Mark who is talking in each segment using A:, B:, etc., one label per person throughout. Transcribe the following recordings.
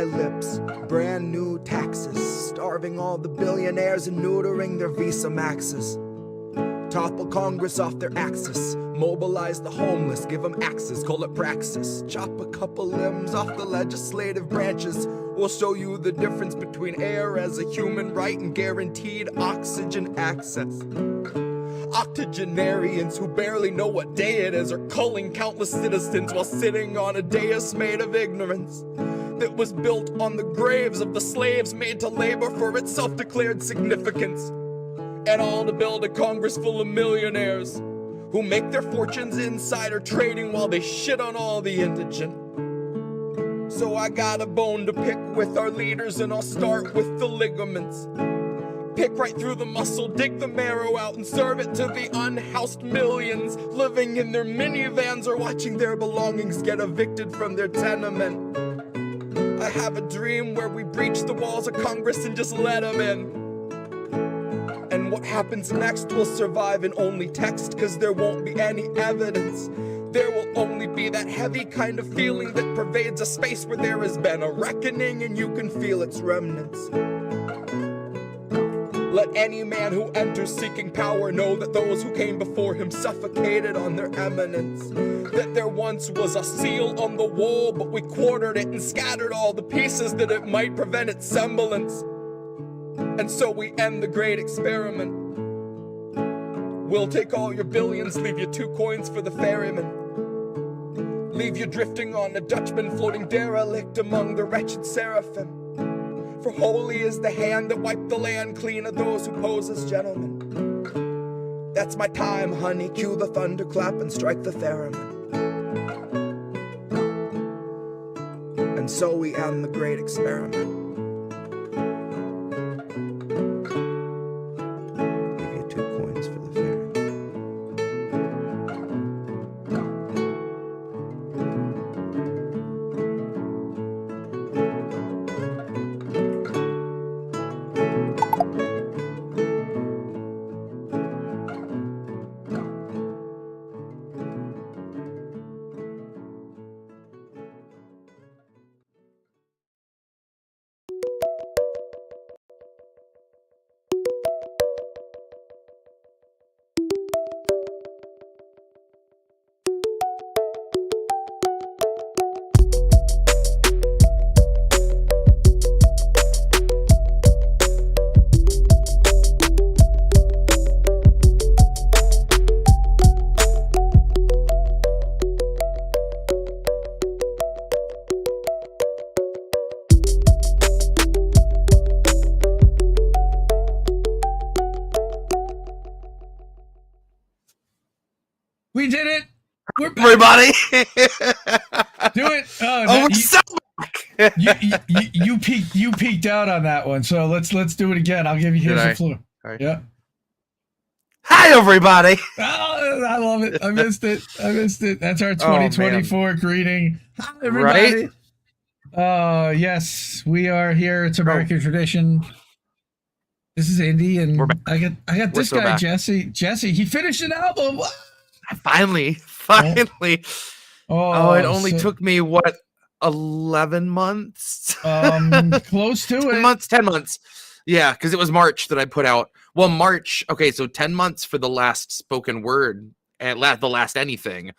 A: my lips. Brand new taxes, starving all the billionaires and neutering their Visa Maxes. Topple Congress off their axis, mobilize the homeless, give them axes, call it praxis. Chop a couple limbs off the legislative branches. We'll show you the difference between air as a human right and guaranteed oxygen access. Octogenarians who barely know what day it is are culling countless citizens while sitting on a dais made of ignorance that was built on the graves of the slaves made to labor for its self-declared significance. And all to build a Congress full of millionaires who make their fortunes insider trading while they shit on all the indigent. So I got a bone to pick with our leaders, and I'll start with the ligaments. Pick right through the muscle, dig the marrow out, and serve it to the unhoused millions living in their minivans or watching their belongings get evicted from their tenement. I have a dream where we breach the walls of Congress and just let them in. And what happens next will survive in only text, cause there won't be any evidence. There will only be that heavy kind of feeling that pervades a space where there has been a reckoning and you can feel its remnants. Let any man who enters seeking power know that those who came before him suffocated on their eminence. That there once was a seal on the wall, but we quartered it and scattered all the pieces that it might prevent its semblance. And so we end the great experiment. We'll take all your billions, leave you 2 coins for the ferryman. Leave you drifting on a Dutchman floating derelict among the wretched seraphim. For holy is the hand that wiped the land clean of those who pose as gentlemen. That's my time, honey, cue the thunderclap and strike the theremin. And so we end the great experiment.
B: We did it. We're back.
C: Everybody.
B: Do it.
C: We're so back.
B: you peeked out on that one. So let's do it again. I'll give you the floor.
C: Right.
B: Yeah.
C: Hi, everybody.
B: Oh, I love it. I missed it. That's our 2024 greeting. Hi, everybody.
C: Right?
B: Yes, we are here. It's American tradition. This is Indy, and I got this guy, back. Jesse. He finished an album.
C: Finally. Oh, it only took me 11 months?
B: Close to
C: 10 months. Yeah, because it was March that I put out. Well, March. Okay, so 10 months for the last spoken word and the last anything.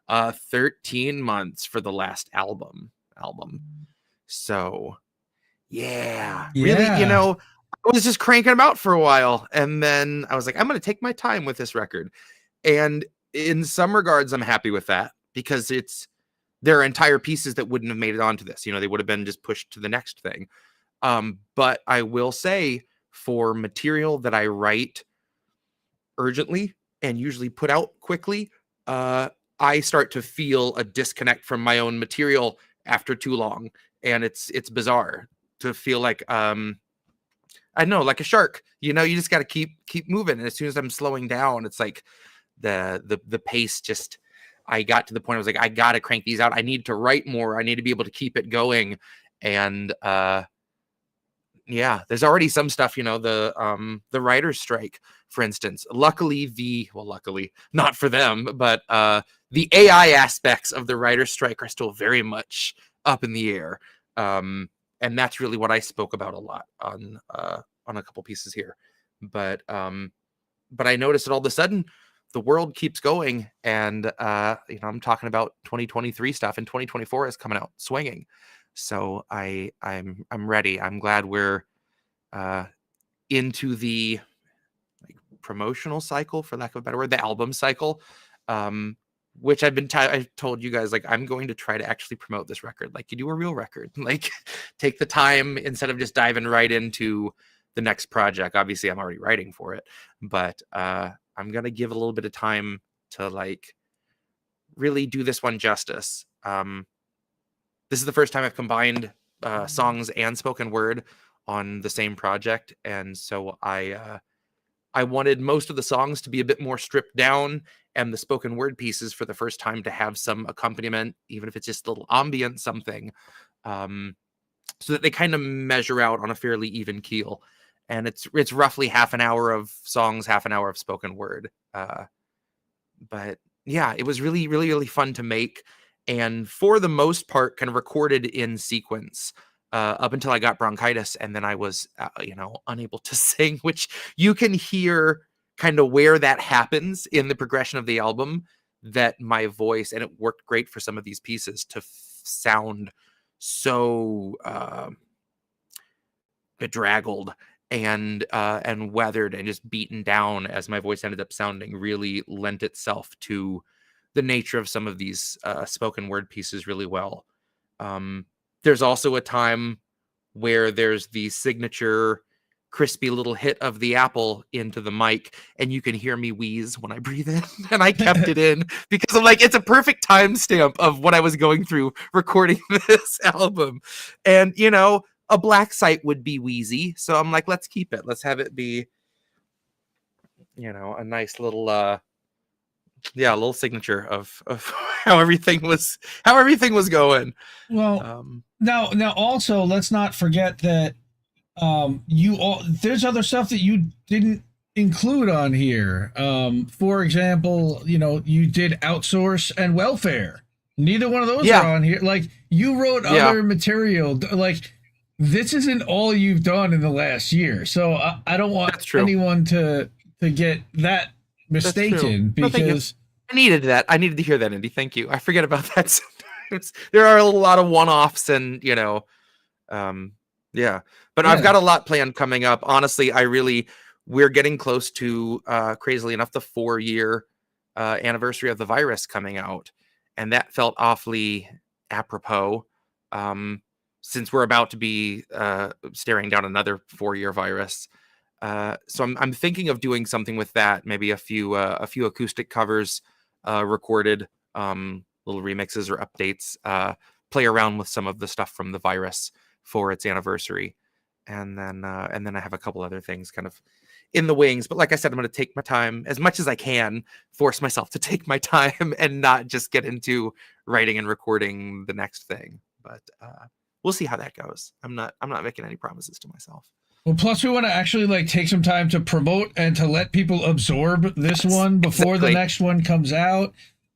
C: 13 months for the last album. So, yeah. Really, I was just cranking them out for a while, and then I was like, I'm going to take my time with this record. And in some regards, I'm happy with that, because there are entire pieces that wouldn't have made it onto this. They would have been just pushed to the next thing. But I will say, for material that I write urgently and usually put out quickly, I start to feel a disconnect from my own material after too long. And it's bizarre to feel like, I know, like a shark, you just got to keep moving. And as soon as I'm slowing down, it's like the pace just, I got to the point I was like, I got to crank these out. I need to write more. I need to be able to keep it going. And, yeah, there's already some stuff, the writer's strike, for instance. Luckily not for them, but the AI aspects of the writer's strike are still very much up in the air. And that's really what I spoke about a lot on a couple pieces here. But I noticed that all of a sudden the world keeps going, and I'm talking about 2023 stuff, and 2024 is coming out swinging. So I'm ready. I'm glad we're into the promotional cycle, for lack of a better word, the album cycle, which I've told you guys, like, I'm going to try to actually promote this record like you do a real record. Like, take the time instead of just diving right into the next project. Obviously I'm already writing for it, but I'm gonna give a little bit of time to like really do this one justice. This is the first time I've combined songs and spoken word on the same project, and so I wanted most of the songs to be a bit more stripped down, and the spoken word pieces for the first time to have some accompaniment, even if it's just a little ambient something, so that they kind of measure out on a fairly even keel. And it's roughly half an hour of songs, half an hour of spoken word. But yeah, it was really, really, really fun to make. And for the most part, kind of recorded in sequence up until I got bronchitis. And then I was, unable to sing, which you can hear kind of where that happens in the progression of the album, that my voice, and it worked great for some of these pieces to sound so bedraggled and weathered and just beaten down, as my voice ended up sounding, really lent itself to the nature of some of these spoken word pieces really well. There's also a time where there's the signature crispy little hit of the apple into the mic, and you can hear me wheeze when I breathe in, and I kept it in because I'm like, it's a perfect timestamp of what I was going through recording this album. And a Blacksite would be wheezy, so I'm like, let's keep it. Let's have it be, a nice little, a little signature of how everything was going.
B: Well, now also let's not forget that there's other stuff that you didn't include on here. For example, you did Outsource and Welfare. Neither one of those are on here. Like, you wrote other material. Like, this isn't all you've done in the last year. So I don't want anyone to get that mistaken, because
C: I needed that. I needed to hear that, Indy. Thank you. I forget about that sometimes. There are a lot of one-offs, and but I've got a lot planned coming up. Honestly, we're getting close to, crazily enough, the 4-year anniversary of the virus coming out. And that felt awfully apropos, since we're about to be staring down another 4-year virus. So I'm thinking of doing something with that. Maybe a few acoustic covers recorded, little remixes or updates, play around with some of the stuff from the virus for its anniversary. And then I have a couple other things kind of in the wings. But like I said, I'm going to take my time as much as I can, force myself to take my time and not just get into writing and recording the next thing. But we'll see how that goes. I'm not making any promises to myself.
B: Well, plus we want to actually take some time to promote and to let people absorb this one before the next one comes out.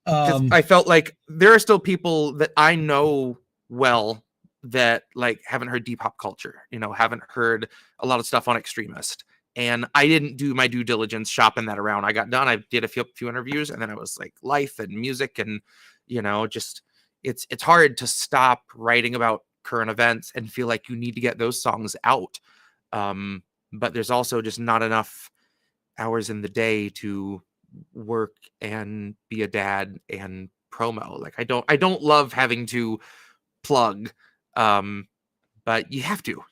C: I felt like there are still people that I know well that haven't heard deep hop culture, haven't heard a lot of stuff on Extremist. And I didn't do my due diligence shopping that around. I got done. I did a few interviews, and then I was like, life and music, and just it's hard to stop writing about current events and feel like you need to get those songs out. But there's also just not enough hours in the day to work and be a dad and promo. Like, I don't love having to plug, but you have to,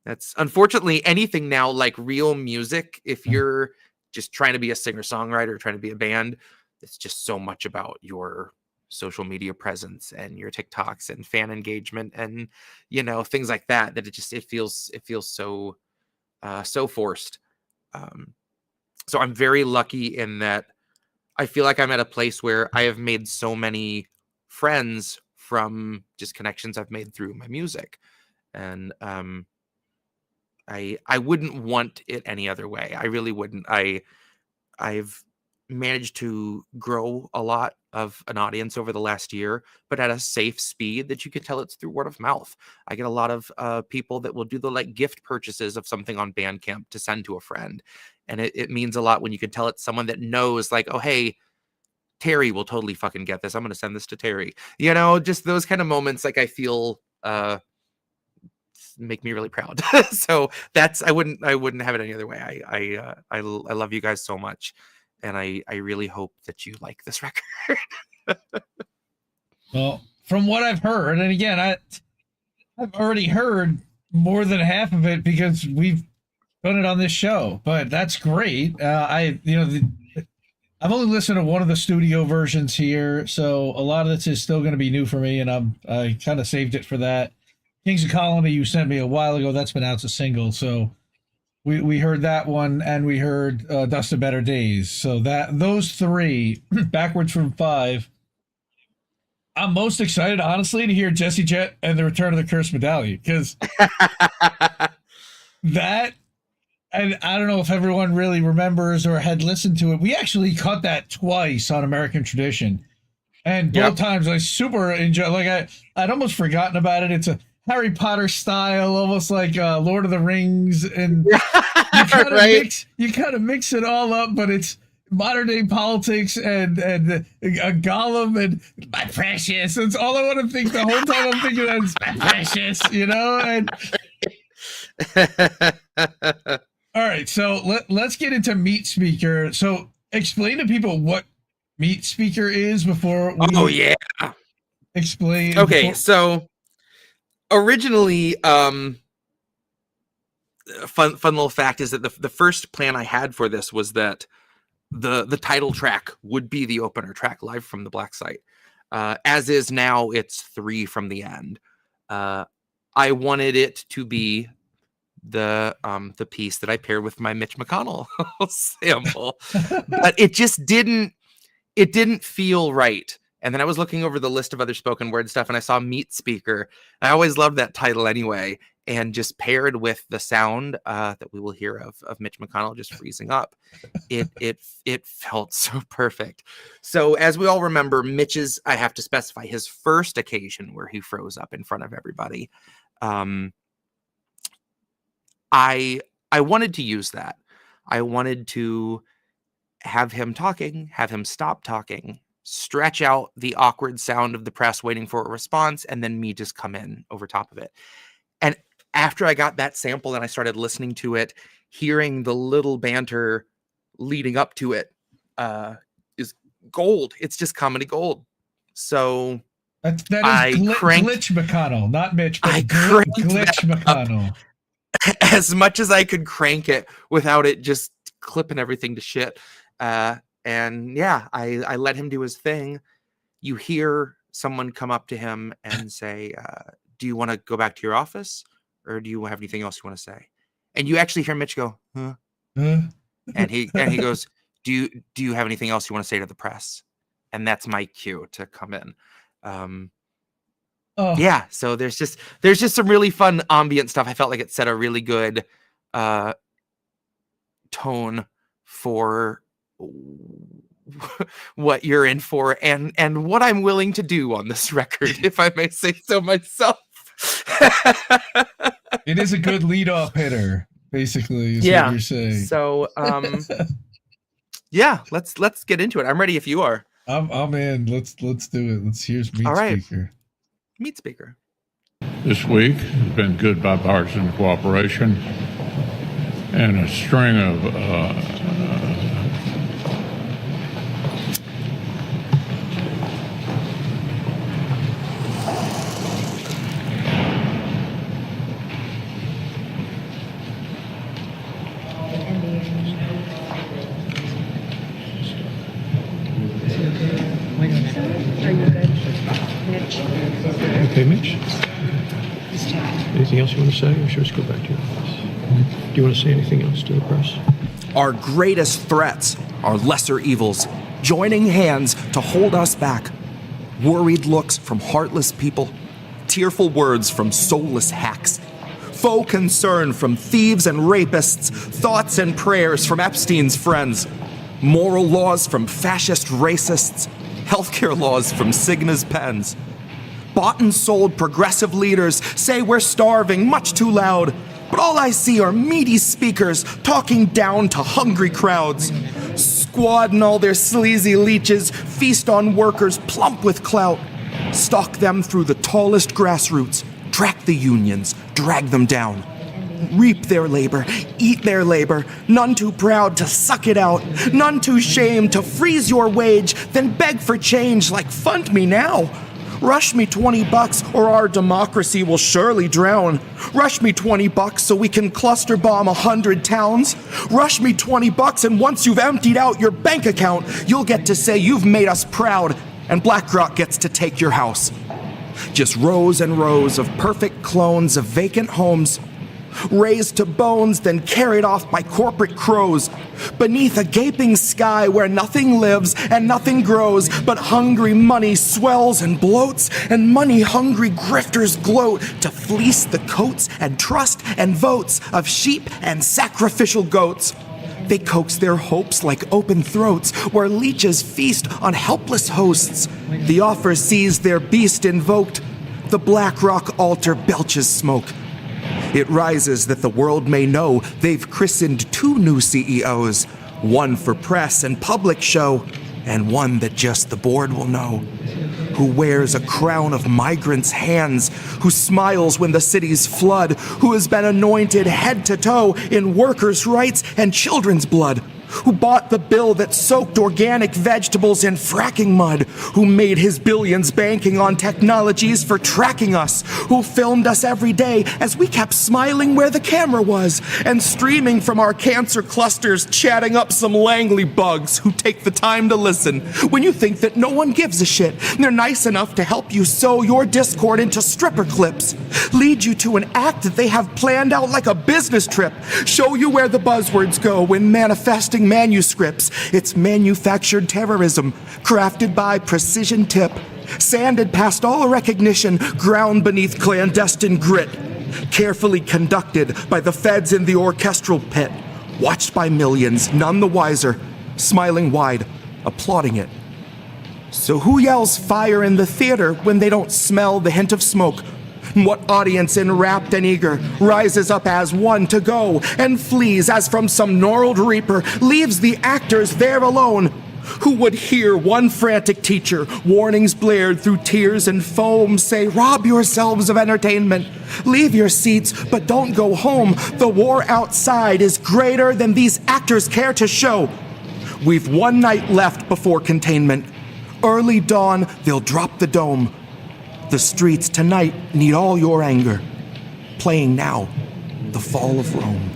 C: that's unfortunately anything now, like real music. If you're just trying to be a singer-songwriter, trying to be a band, it's just so much about your social media presence and your TikToks and fan engagement and things like that it feels so forced. So I'm very lucky in that I feel like I'm at a place where I have made so many friends from just connections I've made through my music, and I wouldn't want it any other way. I really wouldn't. I've managed to grow a lot of an audience over the last year, but at a safe speed that you can tell it's through word of mouth. I get a lot of people that will do the like gift purchases of something on Bandcamp to send to a friend. And it means a lot when you can tell it's someone that knows like, oh, hey, Terry will totally fucking get this. I'm going to send this to Terry. You know, just those kind of moments, like I feel make me really proud. So that's, I wouldn't have it any other way. I love you guys so much. And I really hope that you like this record.
B: Well, from what I've heard, and again, I've already heard more than half of it because we've done it on this show, but that's great. I've only listened to one of the studio versions here, so a lot of this is still going to be new for me, and I kind of saved it for that. Kings of Colony, you sent me a while ago. That's been out as a single, so we heard that one, and we heard Dust of Better Days. So those three, backwards from 5. I'm most excited, honestly, to hear Jesse Jett and the Return of the Cursed Medallion, because that, and I don't know if everyone really remembers or had listened to it. We actually cut that twice on American Tradition, and both times I super enjoy. Like I'd almost forgotten about it. It's a Harry Potter style, almost like Lord of the Rings, and you kind of mix it all up, but it's modern day politics and a Gollum and my precious. That's all I want to think the whole time. I'm thinking that is my precious, you know. And all right, so let's get into Meat Speaker. So explain to people what Meat Speaker is before we explain.
C: Okay, so originally, fun little fact is that the first plan I had for this was that the title track would be the opener track, Live from the Blacksite. As is now, it's 3 from the End. I wanted it to be the piece that I paired with my Mitch McConnell sample, but it just didn't feel right. And then I was looking over the list of other spoken word stuff, and I saw Meat Speaker. I always loved that title anyway, and just paired with the sound that we will hear of Mitch McConnell just freezing up, it felt so perfect. So as we all remember, Mitch's, I have to specify, his first occasion where he froze up in front of everybody. I wanted to use that. I wanted to have him talking, have him stop talking, stretch out the awkward sound of the press waiting for a response, and then me just come in over top of it. And after I got that sample and I started listening to it, hearing the little banter leading up to it is gold. It's just comedy gold. So
B: that is Glitch McConnell, not Mitch, but Glitch McConnell.
C: As much as I could crank it without it just clipping everything to shit. And yeah, I let him do his thing. You hear someone come up to him and say, do you want to go back to your office, or do you have anything else you want to say? And you actually hear Mitch go, huh? And he goes, do you have anything else you want to say to the press? And that's my cue to come in. Yeah, so there's just some really fun ambient stuff. I felt like it set a really good tone for what you're in for and what I'm willing to do on this record, if I may say so myself.
B: It is a good lead-off hitter, basically, is what you're saying.
C: So yeah, let's get into it. I'm ready if you are.
B: I'm in. Let's do it. Here's Meat Speaker.
C: Meat Speaker.
D: This week has been good bipartisan cooperation and a string of
E: Okay, Mitch? Anything else you want to say, or should we just go back to your office? Do you want to say anything else to the press?
A: Our greatest threats are lesser evils, joining hands to hold us back. Worried looks from heartless people, tearful words from soulless hacks, faux concern from thieves and rapists, thoughts and prayers from Epstein's friends, moral laws from fascist racists, healthcare laws from Cigna's pens. Bought and sold progressive leaders say we're starving much too loud, but all I see are meaty speakers talking down to hungry crowds. Squad and all their sleazy leeches feast on workers plump with clout. Stalk them through the tallest grassroots, track the unions, drag them down. Reap their labor, eat their labor, none too proud to suck it out, none too shamed to freeze your wage, then beg for change like fund me now. Rush me $20 or our democracy will surely drown. Rush me $20 so we can cluster bomb 100 towns. Rush me $20 and once you've emptied out your bank account, you'll get to say you've made us proud and BlackRock gets to take your house. Just rows and rows of perfect clones of vacant homes, raised to bones, then carried off by corporate crows, beneath a gaping sky where nothing lives and nothing grows, but hungry money swells and bloats, and money-hungry grifters gloat to fleece the coats and trust and votes of sheep and sacrificial goats. They coax their hopes like open throats, where leeches feast on helpless hosts. The offer sees their beast invoked. The BlackRock altar belches smoke. It rises that the world may know they've christened 2 new CEOs, one for press and public show, and one that just the board will know, who wears a crown of migrants' hands, who smiles when the cities flood, who has been anointed head to toe in workers' rights and children's blood, who bought the bill that soaked organic vegetables in fracking mud, who made his billions banking on technologies for tracking us, who filmed us every day as we kept smiling where the camera was, and streaming from our cancer clusters, chatting up some Langley bugs who take the time to listen when you think that no one gives a shit. They're nice enough to help you sew your Discord into stripper clips, lead you to an act that they have planned out like a business trip, show you where the buzzwords go when manifesting manuscripts. It's manufactured terrorism, crafted by precision tip, sanded past all recognition, ground beneath clandestine grit, carefully conducted by the feds in the orchestral pit, watched by millions, none the wiser, smiling wide, applauding it. So who yells fire in the theater when they don't smell the hint of smoke? What audience enwrapped and eager rises up as one to go and flees as from some gnarled reaper, leaves the actors there alone? Who would hear one frantic teacher, warnings blared through tears and foam, say, rob yourselves of entertainment, leave your seats, but don't go home. The war outside is greater than these actors care to show. We've one night left before containment. Early dawn, they'll drop the dome. The streets tonight need all your anger. Playing now, the fall of Rome.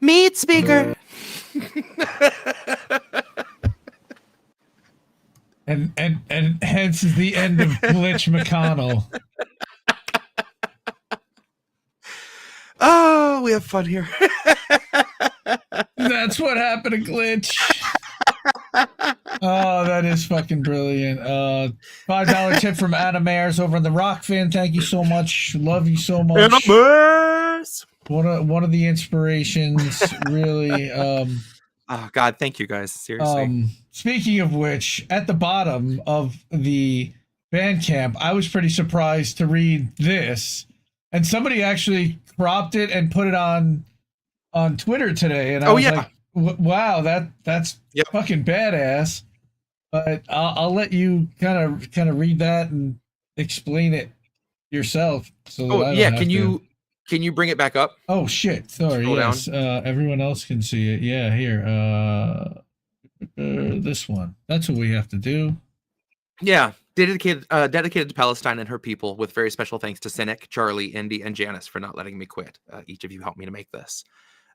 C: Meat speaker.
B: And hence the end of Glitch McConnell.
C: Oh, we have fun here.
B: That's what happened to Glitch. Oh, that is fucking brilliant. $5 tip from Adam Ayers over on the Rock Fan. Thank you so much. Love you so much. One of the inspirations, really.
C: Oh God, thank you guys. Seriously.
B: Speaking of which, at the bottom of the Bandcamp, I was pretty surprised to read this, and somebody actually cropped it and put it on Twitter today, and I was like, "Wow, that's fucking badass." But I'll let you kind of read that and explain it yourself. So
C: Can you bring it back up?
B: Oh shit! Sorry. Yes, everyone else can see it. Yeah, here. This one. That's what we have to do.
C: Yeah, dedicated to Palestine and her people, with very special thanks to Cynic, Charlie, Indy, and Janice for not letting me quit. Each of you helped me to make this.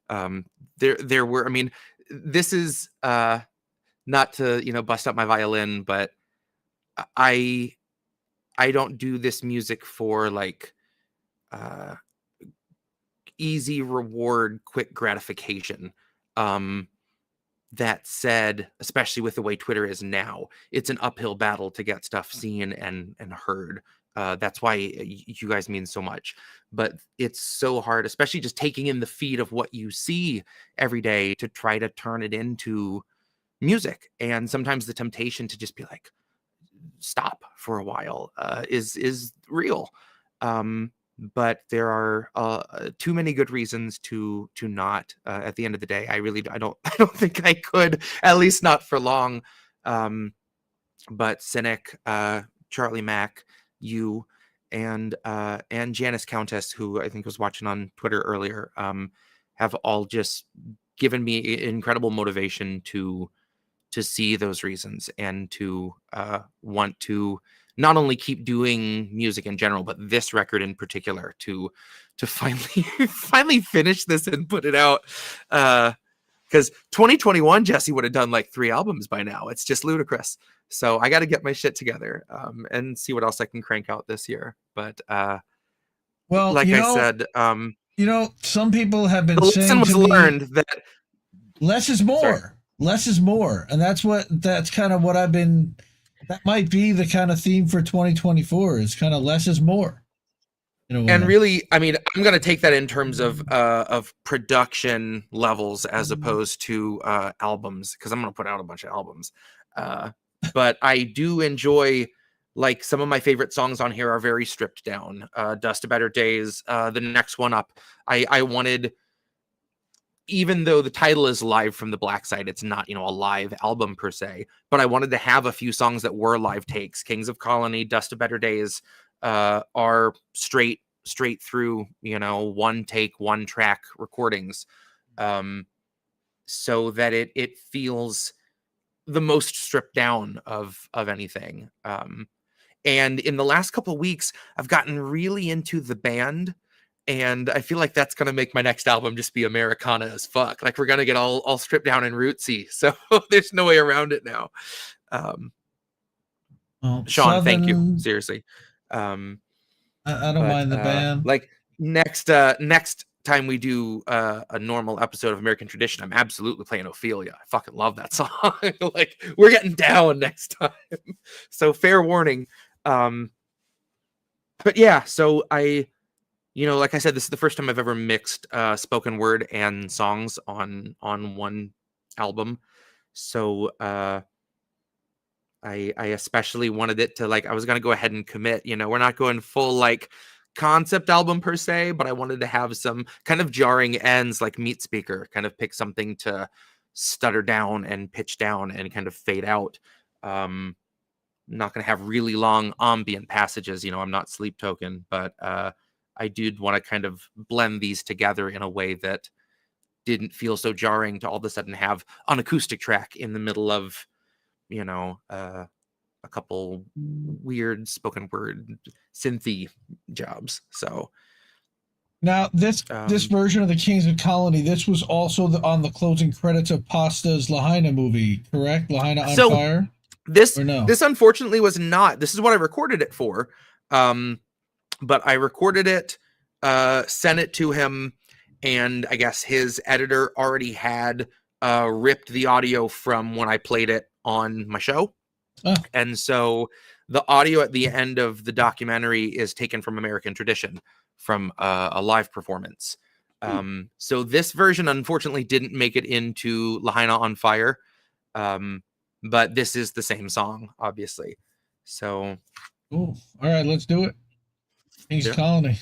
C: There were. I mean, this is not to bust up my violin, but I don't do this music for like easy reward, quick gratification. That said, especially with the way Twitter is now, it's an uphill battle to get stuff seen and heard. That's why you guys mean so much. But it's so hard, especially just taking in the feed of what you see every day to try to turn it into music. And sometimes the temptation to just be like, stop for a while is real. But there are too many good reasons to not. At the end of the day, I don't think I could, at least not for long. But Cynic, Charlie Mack, you, and Janice Countess, who I think was watching on Twitter earlier, have all just given me incredible motivation to see those reasons and to want to not only keep doing music in general, but this record in particular to finally finish this and put it out. Because 2021, Jesse would have done like 3 albums by now. It's just ludicrous. So I got to get my shit together and see what else I can crank out this year. But
B: well,
C: like I said,
B: some people have been
C: the
B: saying
C: lesson was learned that
B: less is more.
C: Sorry.
B: Less is more, and that's kind of what I've been. That might be the kind of theme for 2024. Is kind of less is more. And
C: really, I mean, I'm going to take that in terms of production levels as opposed to albums, because I'm going to put out a bunch of albums. But I do enjoy, like, some of my favorite songs on here are very stripped down. Dust to Better Days, the next one up. I wanted, even though the title is Live from the Blacksite, it's not, a live album per se, but I wanted to have a few songs that were live takes. Kings of Colony, Dust to Better Days are straight through, one take, one track recordings, so that it feels the most stripped down of anything. And in the last couple of weeks, I've gotten really into the band. And I feel like that's going to make my next album just be Americana as fuck. Like, we're going to get all stripped down and rootsy. So there's no way around it now. Sean,
B: Southern,
C: thank you. Seriously.
B: I don't mind the band.
C: Like, next time we do a normal episode of American Tradition, I'm absolutely playing Ophelia. I fucking love that song. Like, we're getting down next time. So fair warning. But yeah, so like I said, this is the first time I've ever mixed spoken word and songs on one album. So I especially wanted it to, like, I was going to go ahead and commit, we're not going full, like, concept album per se, but I wanted to have some kind of jarring ends, like Meat Speaker, kind of pick something to stutter down and pitch down and kind of fade out. Not going to have really long ambient passages. I'm not Sleep Token, but I did want to kind of blend these together in a way that didn't feel so jarring to all of a sudden have an acoustic track in the middle of, a couple weird spoken word synthy jobs. So
B: now this version of the Kings of Colony, this was also on the closing credits of Pasta's Lahaina movie, correct? Lahaina on Fire?
C: This unfortunately was not. This is what I recorded it for. But I recorded it, sent it to him, and I guess his editor already had ripped the audio from when I played it on my show. Oh. And so the audio at the end of the documentary is taken from American Tradition, from a live performance. So this version, unfortunately, didn't make it into Lahaina on Fire, but this is the same song, obviously. So,
B: cool. All right, let's do it. Kings Colony.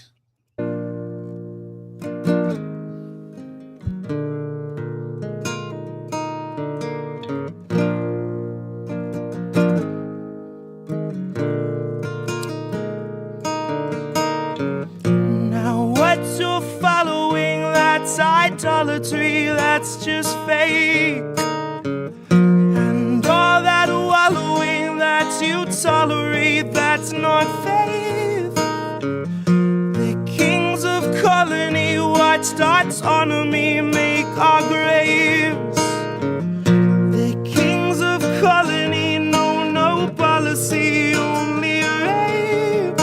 F: Now what you're following, that's idolatry, that's just fake. And all that wallowing that you tolerate, that's not faith. The kings of colony watched our autonomy make our graves. The kings of colony know no policy, only rape.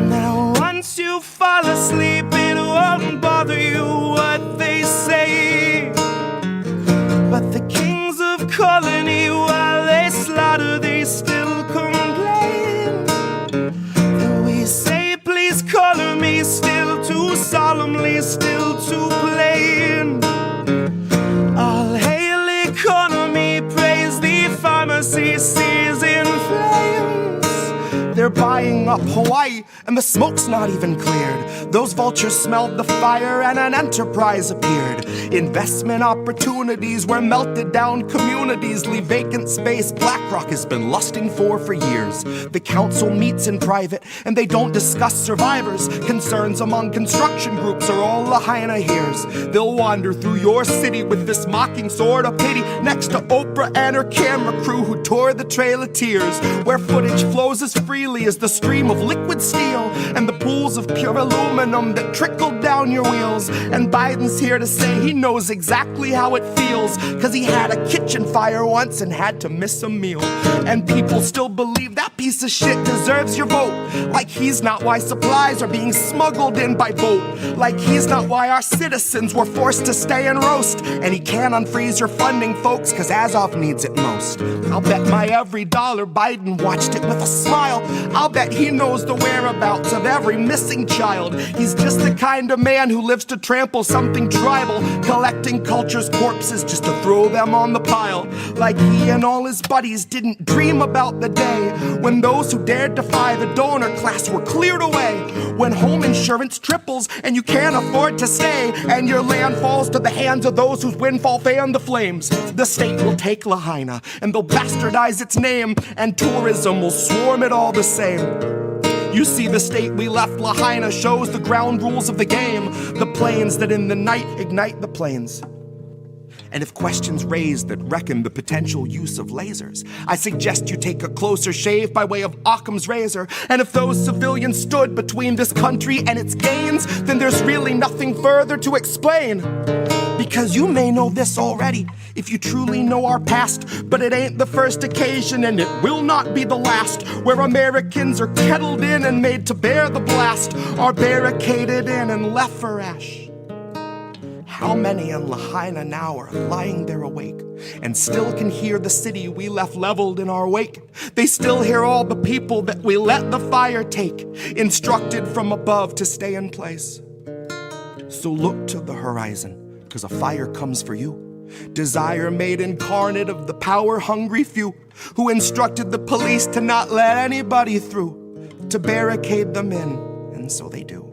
F: Now once you fall asleep, it won't bother you what they say. But the kings of colony, while they slaughter, they still complain. Though we say, please color me, still too solemnly, still too plain. All hail economy, praise the pharmacy, seas in flames. They're buying up Hawaii, and the smoke's not even cleared. Those vultures smelled the fire, and an enterprise appeared. Investment opportunities where melted down communities leave vacant space BlackRock has been lusting for years. The council meets in private, and they don't discuss survivors. Concerns among construction groups are all Lahaina hears. They'll wander through your city with this mocking sword of pity, next to Oprah and her camera crew who tore the Trail of Tears, where footage flows as freely as the stream of liquid steel and the pools of pure aluminum that trickle down your wheels. And Biden's here to say he knows exactly how it feels, cause he had a kitchen fire once and had to miss a meal. And people still believe that piece of shit deserves your vote, like he's not why supplies are being smuggled in by boat, like he's not why our citizens were forced to stay and roast. And he can't unfreeze your funding, folks, cause Azov needs it most. I'll bet my every dollar Biden watched it with a smile. I'll bet he knows the whereabouts of every missing child. He's just the kind of man who lives to trample something tribal, collecting culture's corpses just to throw them on the pile. Like he and all his buddies didn't dream about the day when those who dared defy the donor class were cleared away. When home insurance triples and you can't afford to stay, and your land falls to the hands of those whose windfall fan the flames. The state will take Lahaina and they'll bastardize its name, and tourism will swarm it all the same. You see, the state we left Lahaina shows the ground rules of the game, the planes that in the night ignite the planes. And if questions raised that reckon the potential use of lasers, I suggest you take a closer shave by way of Occam's razor. And if those civilians stood between this country and its gains, then there's really nothing further to explain. Because you may know this already, if you truly know our past, but it ain't the first occasion and it will not be the last, where Americans are kettled in and made to bear the blast, are barricaded in and left for ash. How many in Lahaina now are lying there awake and still can hear the city we left leveled in our wake? They still hear all the people that we let the fire take, instructed from above to stay in place. So look to the horizon, 'cause a fire comes for you. Desire made incarnate of the power-hungry few, who instructed the police to not let anybody through, to barricade them in, and so they do.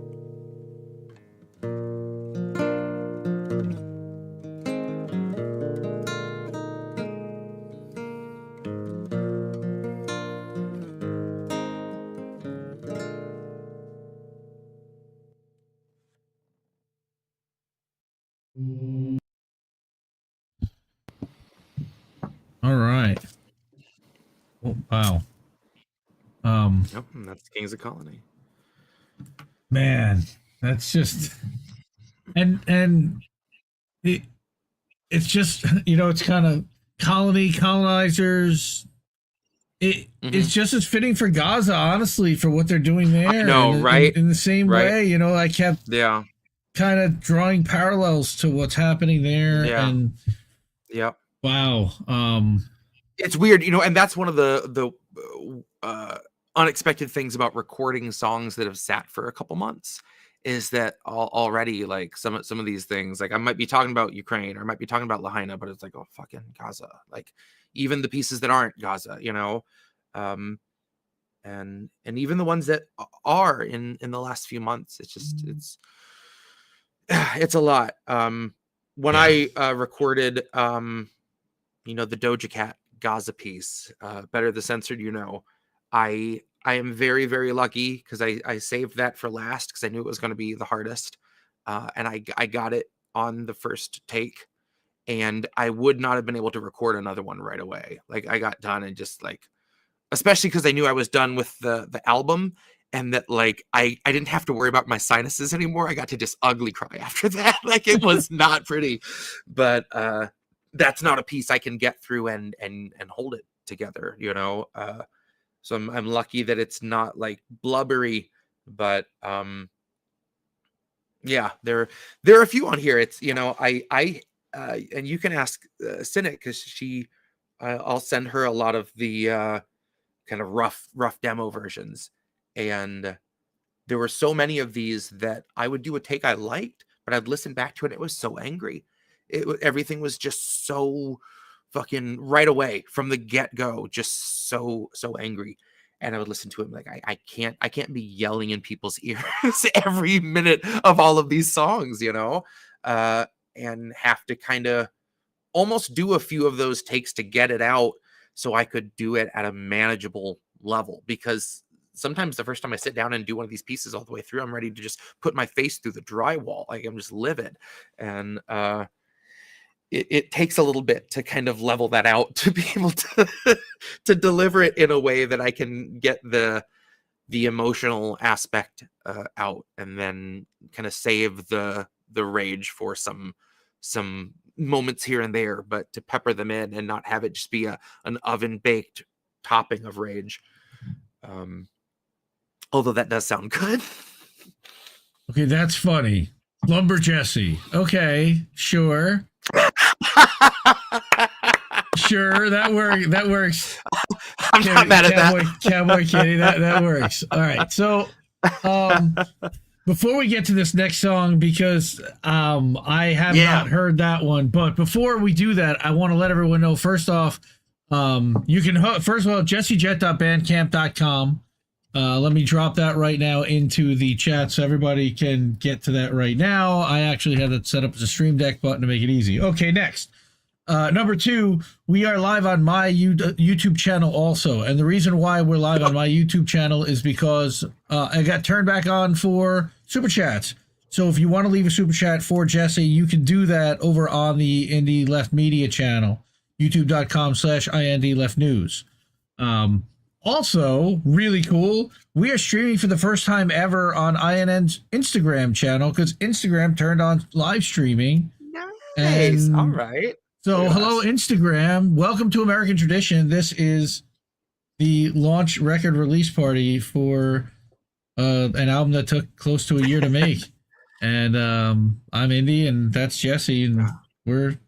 B: All right. Oh, wow.
C: Yep, and that's Kings of Colony.
B: Man, that's just and it's just, you know, it's kind of colonizers. It's just as fitting for Gaza, honestly, for what they're doing there.
C: I know, right?
B: In the same way, you know, I kept kind of drawing parallels to what's happening there.
C: Yeah.
B: And wow.
C: It's weird, you know, and that's one of the unexpected things about recording songs that have sat for a couple months, is that already, like, some of these things, like I might be talking about Ukraine or I might be talking about Lahaina, but it's like, oh, fucking Gaza. Like, even the pieces that aren't Gaza, you know, and even the ones that are in the last few months, it's just it's a lot. When I recorded you know, the Doja Cat Gaza piece, Better the Censored, you know, I am very, very lucky because I saved that for last because I knew it was going to be the hardest, and I got it on the first take, and I would not have been able to record another one right away. Like, I got done and just, like, especially because I knew I was done with the album, and that, like, I didn't have to worry about my sinuses anymore. I got to just ugly cry after that. Like, it was not pretty, but that's not a piece I can get through and hold it together, you know. So I'm lucky that it's not, like, blubbery, but yeah, there are a few on here. It's, you know, I and you can ask Cynic, because I'll send her a lot of the kind of rough demo versions, and there were so many of these that I would do a take I liked, but I'd listen back to it. It was so angry. Everything was just so fucking right away from the get-go, just so angry. And I would listen to it like, I can't be yelling in people's ears every minute of all of these songs, you know, and have to kind of almost do a few of those takes to get it out so I could do it at a manageable level. Because sometimes the first time I sit down and do one of these pieces all the way through, I'm ready to just put my face through the drywall. Like, I'm just livid. And it takes a little bit to kind of level that out to be able to deliver it in a way that I can get the emotional aspect out, and then kind of save the rage for some moments here and there, but to pepper them in and not have it just be an oven baked topping of rage. Although that does sound good.
B: Okay, that's funny. Lumber Jesse. Okay, sure. Sure, that works.
C: I'm not mad at that.
B: Cowboy Kitty, that works. All right. So before we get to this next song, because I have not heard that one, but before we do that, I want to let everyone know, first off, you can, first of all, jessejett.bandcamp.com. Let me drop that right now into the chat so everybody can get to that right now. I actually had it set up as a Stream Deck button to make it easy. Okay, next. Number 2, we are live on my YouTube channel also. And the reason why we're live on my YouTube channel is because I got turned back on for Super Chats. So if you want to leave a Super Chat for Jesse, you can do that over on the Indie Left Media channel, youtube.com/INDLeftNews. Also, really cool, we are streaming for the first time ever on INN's Instagram channel, because Instagram turned on live streaming.
C: Nice. And all right.
B: So, hello, Instagram. Welcome to American Tradition. This is the launch record release party for an album that took close to a year to make. And I'm Indy, and that's Jesse, and we're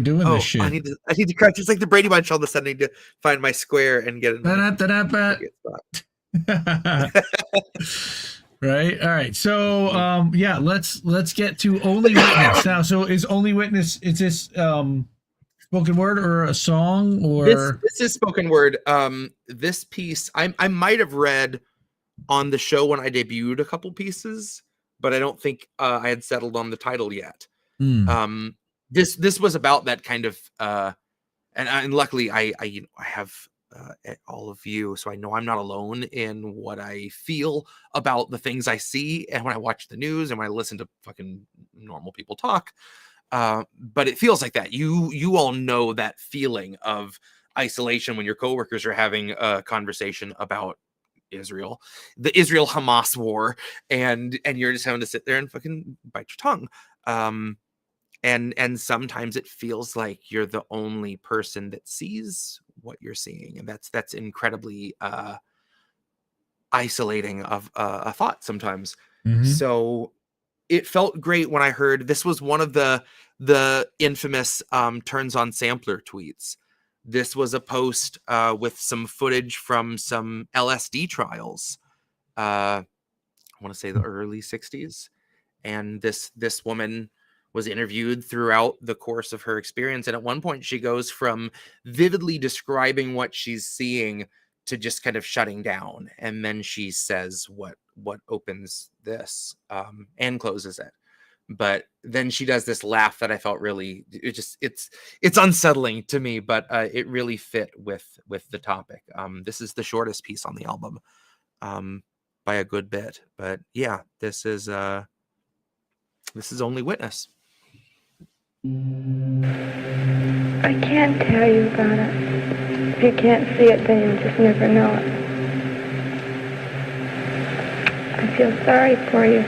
B: doing this shit.
C: I need to crouch. It's like the Brady Bunch all of a sudden. I need to find my square and get it.
B: Right. All right. So yeah, let's get to Only Witness now. So is Only Witness, is this spoken word or a song, or
C: this is spoken word? This piece I might have read on the show when I debuted a couple pieces, but I don't think I had settled on the title yet. This was about that kind of and luckily I have all of you, so I know I'm not alone in what I feel about the things I see, and when I watch the news and when I listen to fucking normal people talk. But it feels like that. You all know that feeling of isolation when your coworkers are having a conversation about Israel, the Israel-Hamas war, and you're just having to sit there and fucking bite your tongue. And sometimes it feels like you're the only person that sees what you're seeing, and that's incredibly isolating of a thought sometimes. So it felt great when I heard this was one of the infamous turns on sampler tweets. This was a post with some footage from some LSD trials. I want to say the early 60s, and this woman was interviewed throughout the course of her experience. And at one point she goes from vividly describing what she's seeing to just kind of shutting down. And then she says what opens this and closes it. But then she does this laugh that I felt really, it's unsettling to me, but it really fit with the topic. This is the shortest piece on the album by a good bit, but yeah, this is Only Witness.
G: I can't tell you about it. If you can't see it, then you'll just never know it. I feel sorry for you.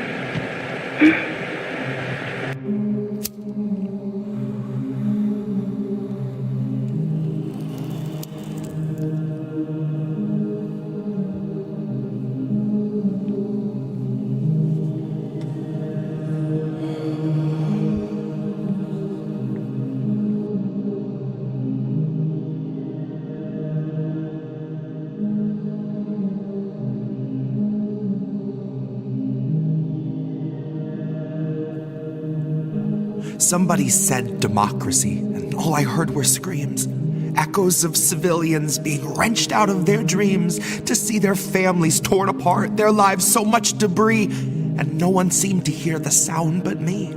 F: Somebody said democracy, and all I heard were screams. Echoes of civilians being wrenched out of their dreams, to see their families torn apart, their lives so much debris, and no one seemed to hear the sound but me.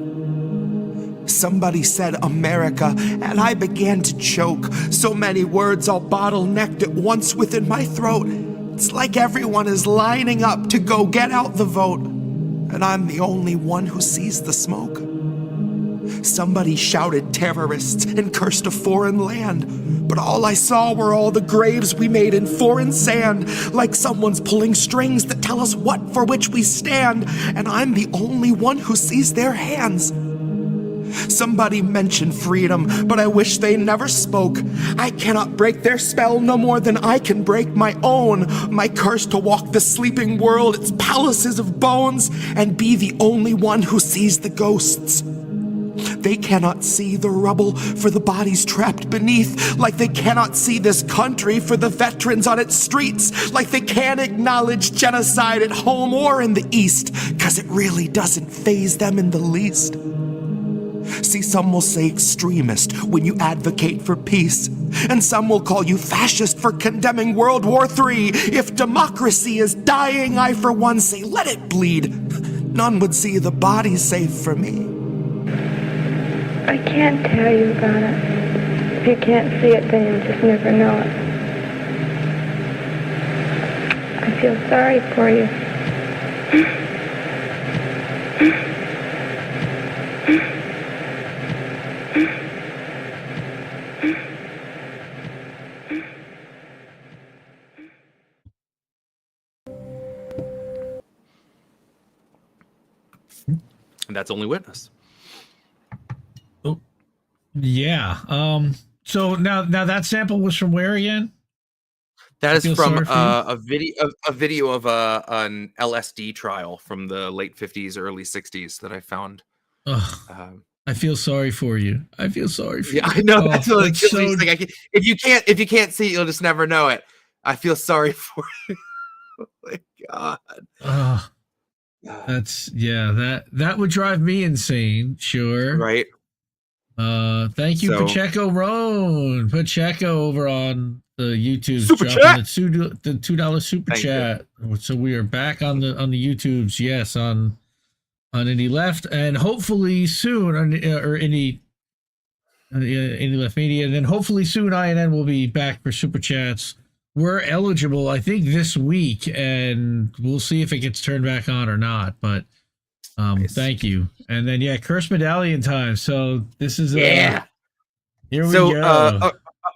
F: Somebody said America, and I began to choke. So many words all bottlenecked at once within my throat. It's like everyone is lining up to go get out the vote, and I'm the only one who sees the smoke. Somebody shouted terrorists and cursed a foreign land, but all I saw were all the graves we made in foreign sand, like someone's pulling strings that tell us what for which we stand, and I'm the only one who sees their hands. Somebody mentioned freedom, but I wish they never spoke. I cannot break their spell no more than I can break my own. My curse to walk the sleeping world, its palaces of bones, and be the only one who sees the ghosts. They cannot see the rubble for the bodies trapped beneath, like they cannot see this country for the veterans on its streets, like they can't acknowledge genocide at home or in the East, 'cause it really doesn't faze them in the least. See, some will say extremist when you advocate for peace, and some will call you fascist for condemning World War III. If democracy is dying, I for one say let it bleed. None would see the bodies safe for me.
G: I can't tell you about it. If you can't see it, then you'll just never know it. I feel sorry for you.
C: And that's Only Witness.
B: Oh, yeah. So now that sample was from where again?
C: That is from a video of an LSD trial from the late 50s, early 60s that I found.
B: I feel sorry for you. I feel sorry for you.
C: I know that's what it kills me. Like, if you can't see it, you'll just never know it. I feel sorry for you. Oh my God.
B: That would drive me insane. Sure.
C: Right.
B: Thank you, Pacheco Roan. Pacheco over on the YouTube
C: super chat.
B: The $2 super chat. So we are back on the YouTubes. Yes, on Indie Left, and hopefully soon on Indie Left Media, and then hopefully soon INN will be back for super chats. We're eligible, I think, this week, and we'll see if it gets turned back on or not. But nice. Thank you. And then Curse Medallion time. So this is here we go.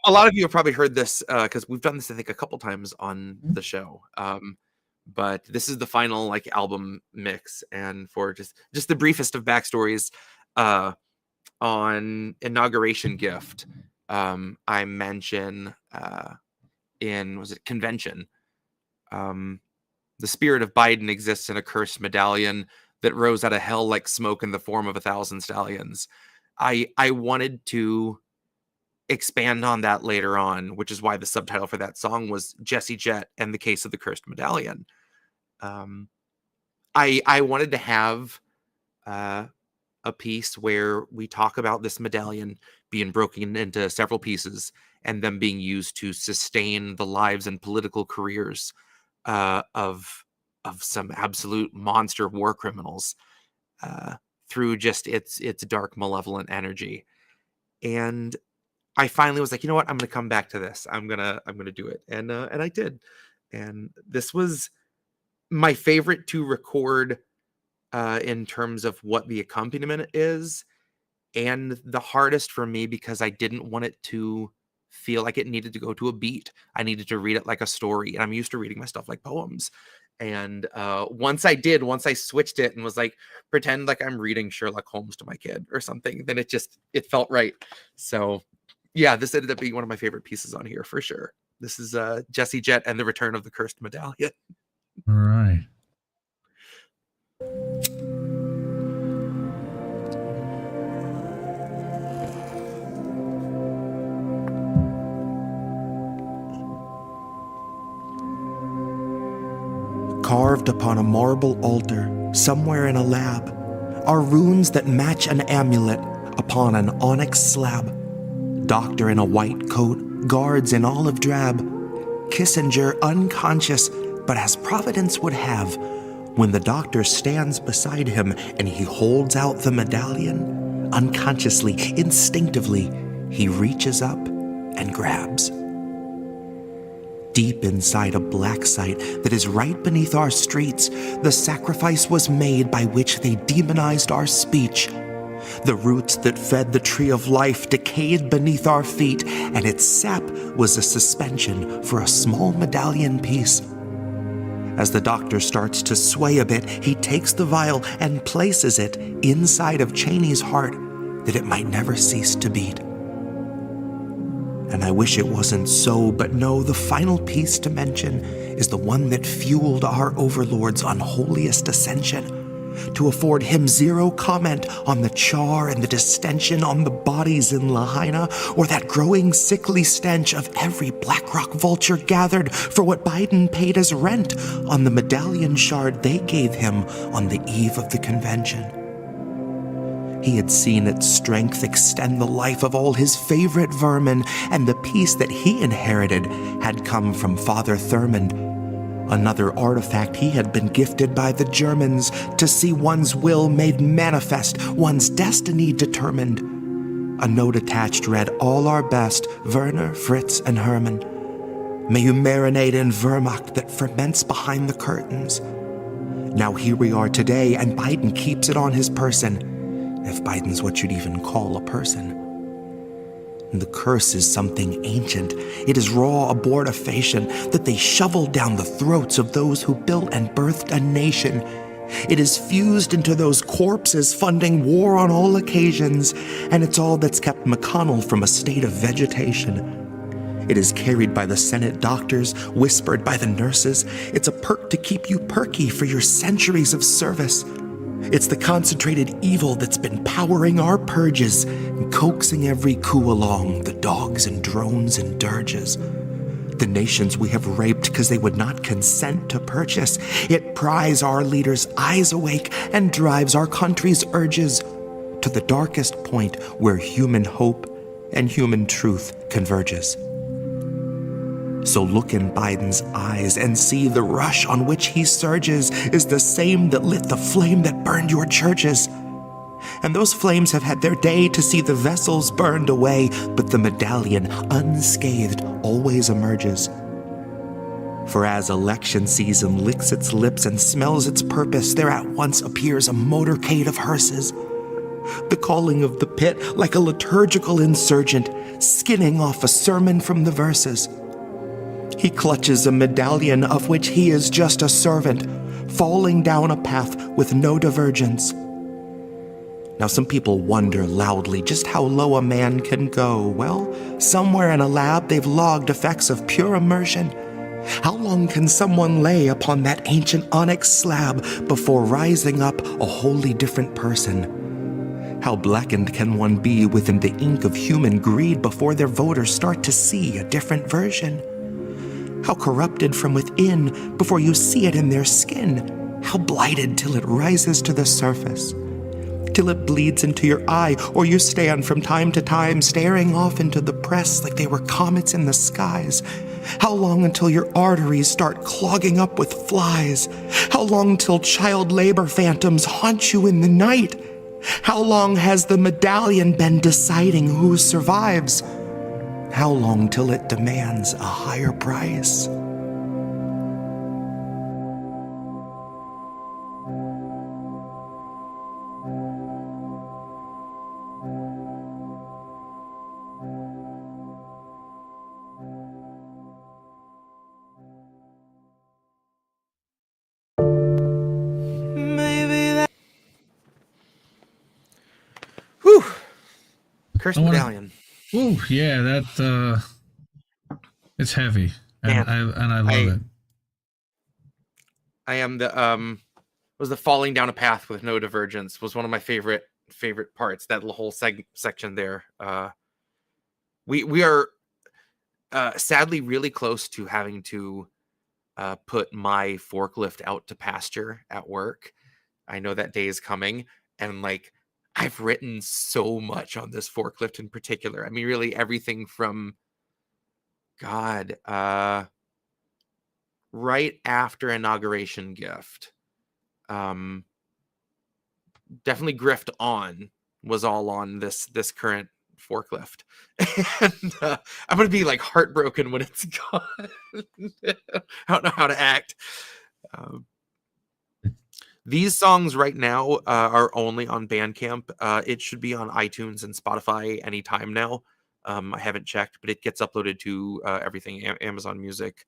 C: A lot of you have probably heard this because we've done this, I think, a couple times on the show. But this is the final album mix, and for just the briefest of backstories, on Inauguration Gift, I mention in Convention, the spirit of Biden exists in a cursed medallion that rose out of hell like smoke in the form of 1,000 stallions. I wanted to expand on that later on, which is why the subtitle for that song was Jesse Jett and the Case of the Cursed Medallion. I wanted to have a piece where we talk about this medallion being broken into several pieces and them being used to sustain the lives and political careers of some absolute monster war criminals through just its dark, malevolent energy. And I finally was like, you know what? I'm going to come back to this. I'm going to do it. And I did. And this was my favorite to record in terms of what the accompaniment is, and the hardest for me because I didn't want it to feel like it needed to go to a beat. I needed to read it like a story, and I'm used to reading my stuff like poems. And once I switched it and was like, pretend like I'm reading Sherlock Holmes to my kid or something, then it felt right. So yeah, this ended up being one of my favorite pieces on here for sure. This is Jesse Jett and the Return of the Cursed Medallion.
B: All right.
F: Carved upon a marble altar, somewhere in a lab, are runes that match an amulet
H: upon an onyx slab. Doctor in a white coat, guards in olive drab. Kissinger unconscious, but as Providence would have, when the doctor stands beside him and he holds out the medallion, unconsciously, instinctively, he reaches up and grabs. Deep inside a Blacksite that is right beneath our streets, the sacrifice was made by which they demonized our speech. The roots that fed the tree of life decayed beneath our feet, and its sap was a suspension for a small medallion piece. As the doctor starts to sway a bit, he takes the vial and places it inside of Cheney's heart that it might never cease to beat. And I wish it wasn't so, but no, the final piece to mention is the one that fueled our overlord's unholiest ascension, to afford him zero comment on the char and the distension on the bodies in Lahaina, or that growing sickly stench of every Black Rock vulture gathered for what Biden paid as rent on the medallion shard they gave him on the eve of the convention. He had seen its strength extend the life of all his favorite vermin, and the peace that he inherited had come from Father Thurmond. Another artifact he had been gifted by the Germans, to see one's will made manifest, one's destiny determined. A note attached read, "All our best, Werner, Fritz, and Herman. May you marinate in Wehrmacht that ferments behind the curtains." Now here we are today, and Biden keeps it on his person. If Biden's what you'd even call a person. And the curse is something ancient. It is raw abortifacient that they shoveled down the throats of those who built and birthed a nation. It is fused into those corpses funding war on all occasions, and it's all that's kept McConnell from a state of vegetation. It is carried by the Senate doctors, whispered by the nurses. It's a perk to keep you perky for your centuries of service. It's the concentrated evil that's been powering our purges and coaxing every coup along, the dogs and drones and dirges. The nations we have raped because they would not consent to purchase. It pries our leaders' eyes awake and drives our country's urges to the darkest point where human hope and human truth converges. So look in Biden's eyes and see the rush on which he surges is the same that lit the flame that burned your churches. And those flames have had their day to see the vessels burned away, but the medallion, unscathed, always emerges. For as election season licks its lips and smells its purpose, there at once appears a motorcade of hearses. The calling of the pit like a liturgical insurgent, skinning off a sermon from the verses. He clutches a medallion of which he is just a servant, falling down a path with no divergence. Now some people wonder loudly just how low a man can go. Well, somewhere in a lab they've logged effects of pure immersion. How long can someone lay upon that ancient onyx slab before rising up a wholly different person? How blackened can one be within the ink of human greed before their voters start to see a different version? How corrupted from within before you see it in their skin? How blighted till it rises to the surface? Till it bleeds into your eye, or you stand from time to time staring off into the press like they were comets in the skies? How long until your arteries start clogging up with flies? How long till child labor phantoms haunt you in the night? How long has the medallion been deciding who survives? How long till it demands a higher price?
C: Whew. Cursed medallion.
B: Ooh, yeah, that it's heavy, and I love it.
C: I am the was the falling down a path with no divergence was one of my favorite parts. That whole section there. We are sadly really close to having to put my forklift out to pasture at work. I know that day is coming, and like I've written so much on this forklift in particular. I mean, really everything from right after Inauguration Gift. Definitely Grift On was all on this current forklift. And I'm going to be like heartbroken when it's gone. I don't know how to act. These songs right now are only on Bandcamp. It should be on iTunes and Spotify anytime now. I haven't checked, but it gets uploaded to everything, Amazon Music.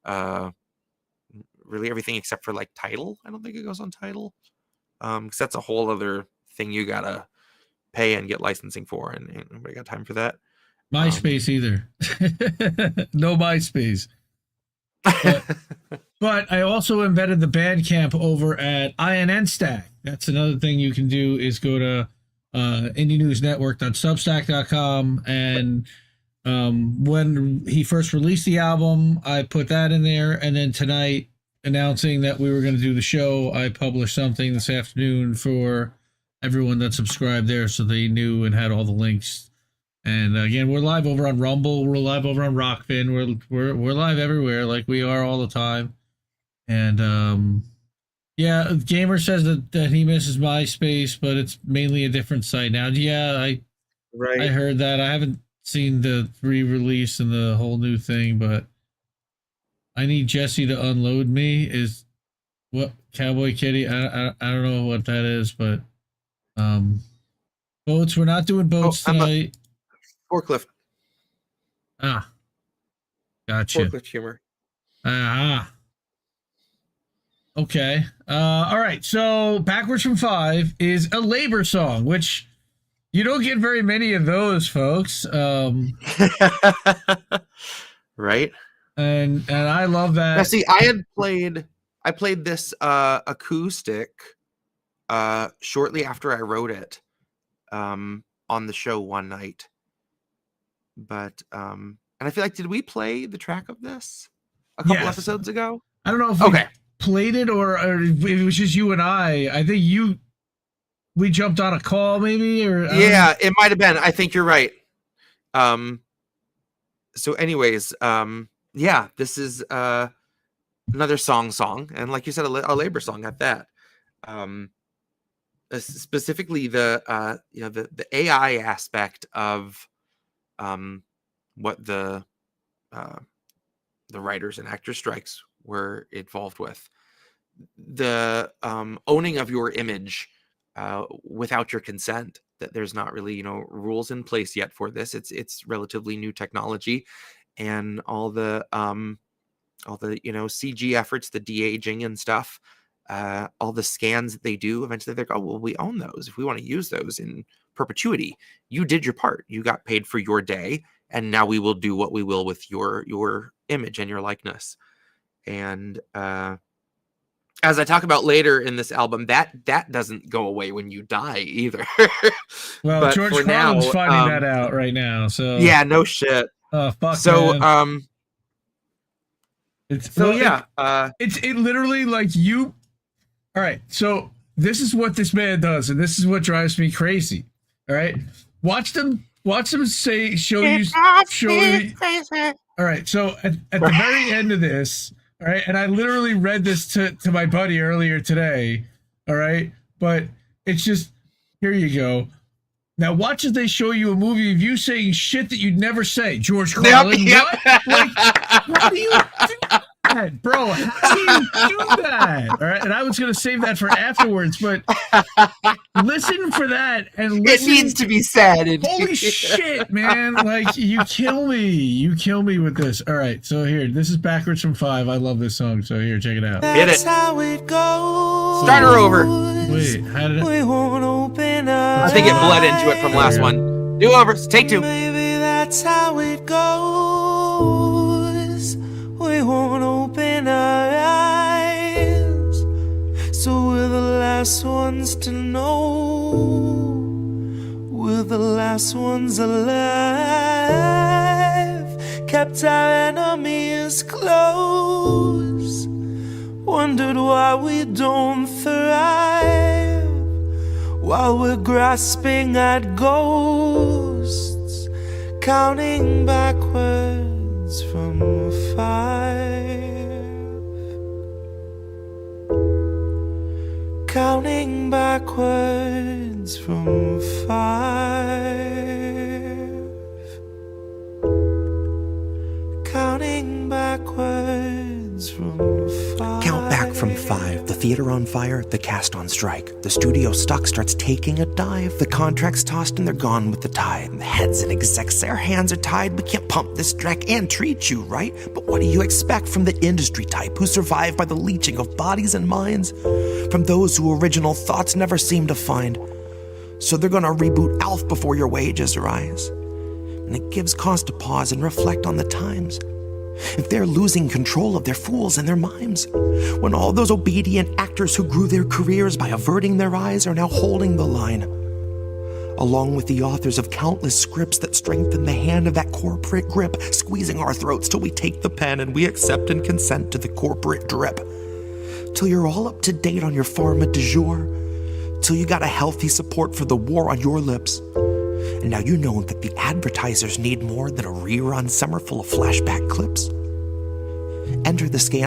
C: Really everything except for like Tidal. I don't think it goes on Tidal. Because that's a whole other thing you gotta pay and get licensing for, and nobody got time for that.
B: MySpace either. No MySpace. But I also embedded the Bandcamp over at INN Stack. That's another thing you can do is go to indienewsnetwork.substack.com, and when he first released the album, I put that in there, and then tonight, announcing that we were going to do the show, I published something this afternoon for everyone that subscribed there, so they knew and had all the links. And again, we're live over on Rumble, we're live over on Rockfin, we're live everywhere, like we are all the time. And yeah, Gamer says that he misses MySpace, but it's mainly a different site now. Yeah, I heard that. I haven't seen the re-release and the whole new thing, but I need Jesse to unload me is what Cowboy Kitty. I don't know what that is, but boats. We're not doing boats tonight.
C: Forklift.
B: Ah, gotcha.
C: Forklift humor.
B: Okay. All right. So Backwards from 5 is a labor song, which you don't get very many of those, folks.
C: Right.
B: And I love that.
C: Now, see, I played this acoustic shortly after I wrote it on the show one night. But and I feel like, did we play the track of this a couple episodes ago?
B: I don't know if we played it or it was just you and I think we jumped on a call maybe, or
C: yeah, it might have been. I think you're right. So anyways, yeah, this is another song, and like you said, a labor song at that. Specifically the the AI aspect of what the writers and actors strikes were involved with. The owning of your image without your consent. That there's not really rules in place yet for this. It's relatively new technology, and all the CG efforts, the de-aging and stuff, all the scans that they do, eventually they're like, oh well, we own those. If we want to use those in perpetuity, you did your part. You got paid for your day, and now we will do what we will with your image and your likeness. And as I talk about later in this album, that doesn't go away when you die either.
B: Well, but George Carlin's finding that out right now. So
C: yeah, no shit.
B: Oh fuck.
C: So
B: man.
C: It's
B: it literally like you. All right, so this is what this man does, and this is what drives me crazy. All right, watch them show you. All right, so at the very end of this. All right, and I literally read this to my buddy earlier today. All right, but it's just, here you go. Now watch as they show you a movie of you saying shit that you'd never say. George Carlin, what? Like, how do you do that, bro? How do you do that? All right, and I was gonna save that for afterwards, but listen for that and listen.
C: It needs to be said.
B: Holy shit, man! Like you kill me with this. All right, so here, this is Backwards from 5. I love this song, so here, check it out.
C: Hit it.
F: That's how it goes.
C: Start her over.
B: Wait, how did it?
F: We won't open our
C: I think it bled into it from last one. Do over. Take 2.
F: Maybe that's how it goes. We won't open our eyes, so we're the last ones to know. We're the last ones alive. Kept our enemies close. Wondered why we don't thrive. while we're grasping at ghosts, counting backwards from 5, counting backwards from 5, counting backwards from 5.
H: Count back from 5. The theater on fire, the cast on strike. The studio stock starts taking a dive. The contracts tossed and they're gone with the tide. The heads and execs, their hands are tied. We can't pump this dreck and treat you, right? But what do you expect from the industry type who survive by the leeching of bodies and minds? From those who original thoughts never seem to find. So they're gonna reboot ALF before your wages rise. And it gives cause to pause and reflect on the times. If they're losing control of their fools and their mimes, when all those obedient actors who grew their careers by averting their eyes are now holding the line, along with the authors of countless scripts that strengthen the hand of that corporate grip, squeezing our throats till we take the pen and we accept and consent to the corporate drip. Till you're all up to date on your pharma du jour, till you got a healthy support for the war on your lips. And now you know that the advertisers need more than a rerun summer full of flashback clips. Enter the scan